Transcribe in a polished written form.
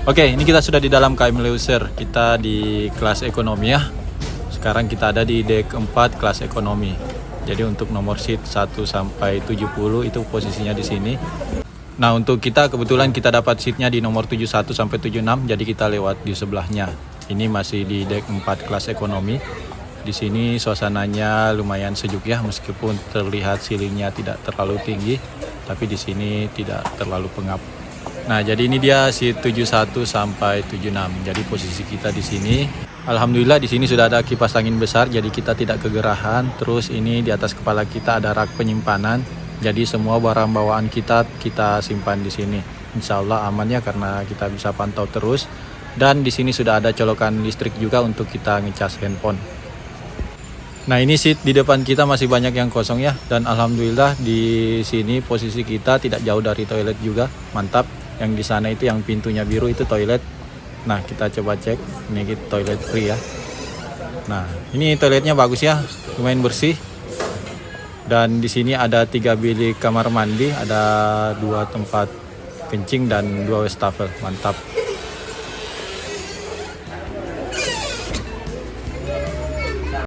Oke, ini kita sudah di dalam KM Leuser. Kita di kelas ekonomi ya. Sekarang kita ada di dek 4 kelas ekonomi. Jadi untuk nomor seat 1 sampai 70 itu posisinya di sini. Nah, untuk kita kebetulan kita dapat seatnya di nomor 71 sampai 76, jadi kita lewat di sebelahnya. Ini masih di dek 4 kelas ekonomi. Di sini suasananya lumayan sejuk ya, meskipun terlihat ceilingnya tidak terlalu tinggi, tapi di sini tidak terlalu pengap. Nah, jadi ini dia seat 71 sampai 76. Jadi posisi kita di sini. Alhamdulillah di sini sudah ada kipas angin besar, jadi kita tidak kegerahan. Terus ini di atas kepala kita ada rak penyimpanan. Jadi semua barang bawaan kita simpan di sini. Insya Allah aman ya, karena kita bisa pantau terus. Dan di sini sudah ada colokan listrik juga untuk kita ngecas handphone. Nah, ini seat di depan kita masih banyak yang kosong ya. Dan alhamdulillah di sini posisi kita tidak jauh dari toilet juga. Mantap. Yang di sana itu yang pintunya biru itu toilet. Nah, kita coba cek. Ini toilet free ya. Nah, ini toiletnya bagus ya, lumayan bersih. Dan di sini ada 3 bilik kamar mandi, ada 2 tempat kencing dan 2 wastafel. Mantap.